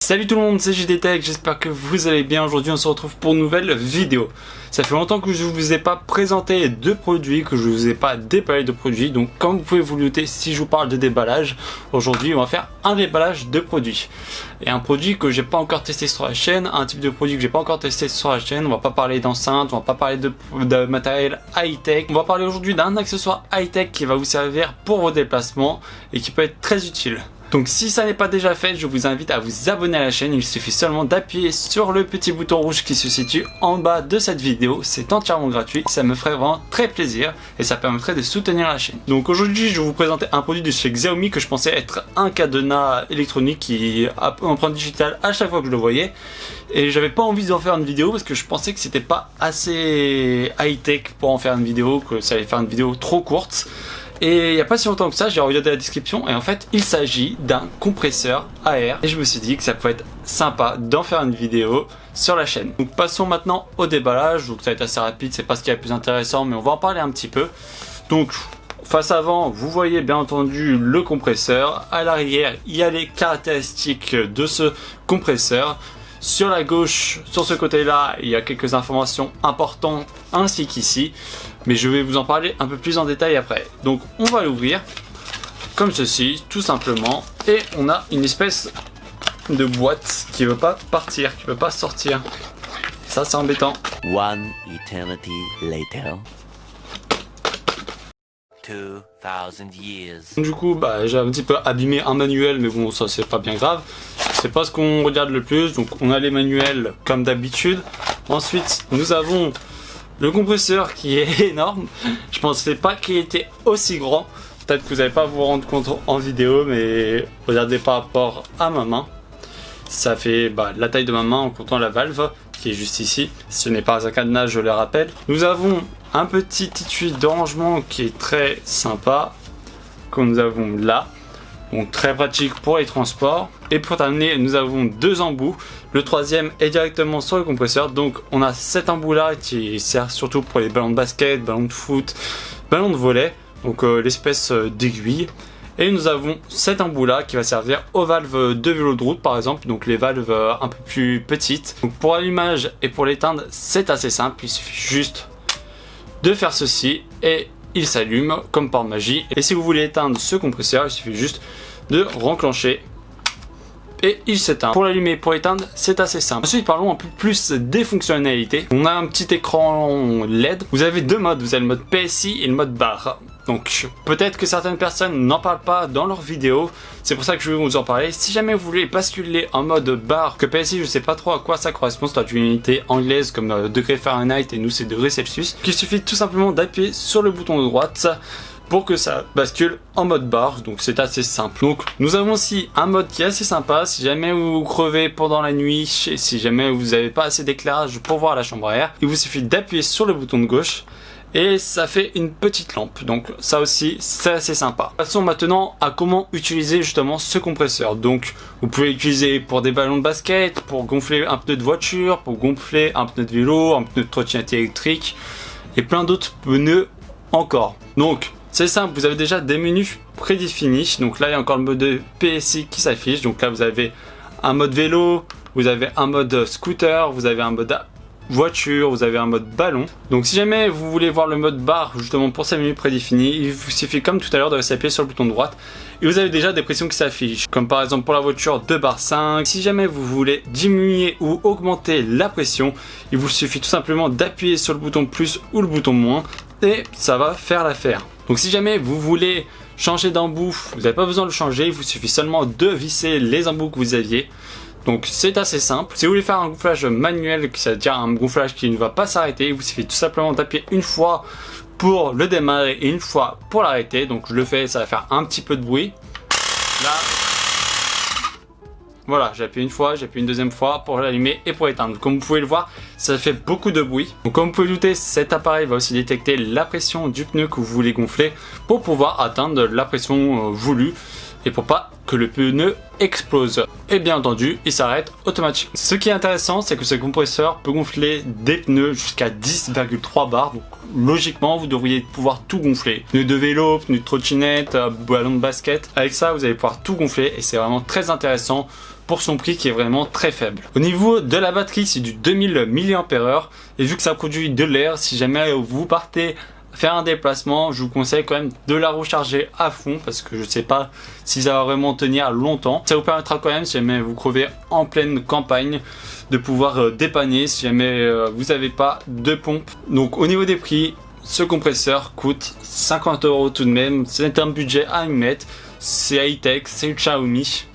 Salut tout le monde, c'est JD Tech, j'espère que vous allez bien. Aujourd'hui on se retrouve pour une nouvelle vidéo. Ça fait longtemps que je ne vous ai pas présenté de produits, que je ne vous ai pas déballé de produits. Donc comme vous pouvez vous noter, si je vous parle de déballage, aujourd'hui on va faire un déballage de produits. Et un produit que j'ai pas encore testé sur la chaîne, un type de produit que j'ai pas encore testé sur la chaîne. On va pas parler d'enceinte, on va pas parler de matériel high-tech. On va parler aujourd'hui d'un accessoire high-tech qui va vous servir pour vos déplacements et qui peut être très utile. Donc si ça n'est pas déjà fait, je vous invite à vous abonner à la chaîne. Il suffit seulement d'appuyer sur le petit bouton rouge qui se situe en bas de cette vidéo. C'est entièrement gratuit, ça me ferait vraiment très plaisir et ça permettrait de soutenir la chaîne. Donc aujourd'hui je vais vous présenter un produit de chez Xiaomi que je pensais être un cadenas électronique qui a empreinte digitale à chaque fois que je le voyais. Et j'avais pas envie d'en faire une vidéo parce que je pensais que c'était pas assez high-tech pour en faire une vidéo, que ça allait faire une vidéo trop courte. Et il n'y a pas si longtemps que ça, j'ai regardé la description et en fait il s'agit d'un compresseur à air et je me suis dit que ça pouvait être sympa d'en faire une vidéo sur la chaîne. Donc passons maintenant au déballage. Donc ça va être assez rapide, c'est pas ce qui est le plus intéressant mais on va en parler un petit peu. Donc face avant, vous voyez bien entendu le compresseur. À l'arrière, il y a les caractéristiques de ce compresseur. Sur la gauche, sur ce côté-là, il y a quelques informations importantes ainsi qu'ici. Mais je vais vous en parler un peu plus en détail après. Donc on va l'ouvrir comme ceci, tout simplement. Et on a une espèce de boîte qui ne veut pas partir, qui ne veut pas sortir. Ça c'est embêtant. One eternity later. 2000 years. Du coup, j'ai un petit peu abîmé un manuel, mais bon, ça c'est pas bien grave. C'est pas ce qu'on regarde le plus. Donc on a les manuels comme d'habitude. Ensuite, nous avons le compresseur qui est énorme. Je pensais pas qu'il était aussi grand. Peut-être que vous n'allez pas vous rendre compte en vidéo, mais regardez par rapport à ma main. Ça fait la taille de ma main en comptant la valve qui est juste ici. Ce n'est pas un cadenas, je le rappelle. Nous avons un petit étui de rangement qui est très sympa, que nous avons là. Donc très pratique pour les transports. Et pour terminer, nous avons deux embouts. Le troisième est directement sur le compresseur. Donc on a cet embout là qui sert surtout pour les ballons de basket, ballons de foot, ballons de volley. Donc l'espèce d'aiguille. Et nous avons cet embout là qui va servir aux valves de vélo de route par exemple. Donc les valves un peu plus petites. Donc pour l'allumage et pour l'éteindre, c'est assez simple. Il suffit juste de faire ceci et il s'allume comme par magie. Et si vous voulez éteindre ce compresseur, il suffit juste de renclencher et il s'éteint. Pour l'allumer et pour l'éteindre, c'est assez simple. Ensuite, parlons un peu plus des fonctionnalités. On a un petit écran LED. Vous avez deux modes. Vous avez le mode PSI et le mode barre. Donc peut-être que certaines personnes n'en parlent pas dans leurs vidéos. C'est pour ça que je vais vous en parler. Si jamais vous voulez basculer en mode barre, que PSI, je sais pas trop à quoi ça correspond. C'est une unité anglaise comme degré Fahrenheit et nous c'est degré Celsius. Il suffit tout simplement d'appuyer sur le bouton de droite pour que ça bascule en mode barre, donc c'est assez simple. Donc nous avons aussi un mode qui est assez sympa, si jamais vous crevez pendant la nuit, si jamais vous n'avez pas assez d'éclairage pour voir la chambre à air, il vous suffit d'appuyer sur le bouton de gauche et ça fait une petite lampe, donc ça aussi c'est assez sympa. Passons maintenant à comment utiliser justement ce compresseur. Donc vous pouvez l'utiliser pour des ballons de basket, pour gonfler un pneu de voiture, pour gonfler un pneu de vélo, un pneu de trottinette électrique et plein d'autres pneus encore. Donc c'est simple, vous avez déjà des menus prédéfinis. Donc là il y a encore le mode PSI qui s'affiche. Donc là vous avez un mode vélo, vous avez un mode scooter, vous avez un mode voiture, vous avez un mode ballon. Donc si jamais vous voulez voir le mode barre justement pour ces menus prédéfinis, il vous suffit comme tout à l'heure de rester appuyé sur le bouton de droite et vous avez déjà des pressions qui s'affichent, comme par exemple pour la voiture 2/5. Si jamais vous voulez diminuer ou augmenter la pression, il vous suffit tout simplement d'appuyer sur le bouton plus ou le bouton moins et ça va faire l'affaire. Donc si jamais vous voulez changer d'embout, vous n'avez pas besoin de le changer, il vous suffit seulement de visser les embouts que vous aviez. Donc c'est assez simple. Si vous voulez faire un gonflage manuel, c'est-à-dire un gonflage qui ne va pas s'arrêter, il vous suffit tout simplement d'appuyer une fois pour le démarrer et une fois pour l'arrêter. Donc je le fais, ça va faire un petit peu de bruit. Là, voilà, j'ai appuyé une fois, j'ai appuyé une deuxième fois pour l'allumer et pour l'éteindre. Comme vous pouvez le voir, ça fait beaucoup de bruit. Donc comme vous pouvez le douter, cet appareil va aussi détecter la pression du pneu que vous voulez gonfler pour pouvoir atteindre la pression voulue et pour pas que le pneu explose. Et bien entendu, il s'arrête automatiquement. Ce qui est intéressant, c'est que ce compresseur peut gonfler des pneus jusqu'à 10,3 bars. Donc logiquement, vous devriez pouvoir tout gonfler. Pneus de vélo, pneus de trottinette, ballon de basket. Avec ça, vous allez pouvoir tout gonfler et c'est vraiment très intéressant pour son prix qui est vraiment très faible. Au niveau de la batterie, c'est du 2000 mAh et vu que ça produit de l'air, si jamais vous partez faire un déplacement, je vous conseille quand même de la recharger à fond parce que je sais pas si ça va vraiment tenir longtemps. Ça vous permettra quand même, si jamais vous crevez en pleine campagne, de pouvoir dépanner si jamais vous n'avez pas de pompe. Donc au niveau des prix, ce compresseur coûte 50 € tout de même. C'est un budget à y mettre. C'est high-tech, c'est une Xiaomi.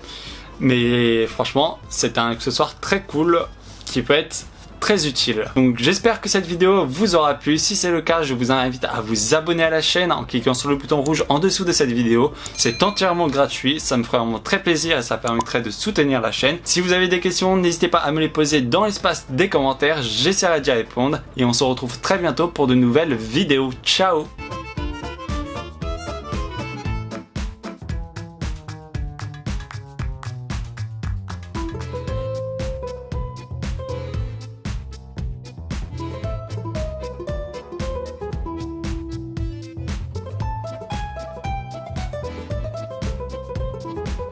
Mais franchement, c'est un accessoire très cool qui peut être très utile. Donc j'espère que cette vidéo vous aura plu. Si c'est le cas, je vous invite à vous abonner à la chaîne en cliquant sur le bouton rouge en dessous de cette vidéo. C'est entièrement gratuit, ça me ferait vraiment très plaisir et ça permettrait de soutenir la chaîne. Si vous avez des questions, n'hésitez pas à me les poser dans l'espace des commentaires, j'essaierai d'y répondre et on se retrouve très bientôt pour de nouvelles vidéos. Ciao!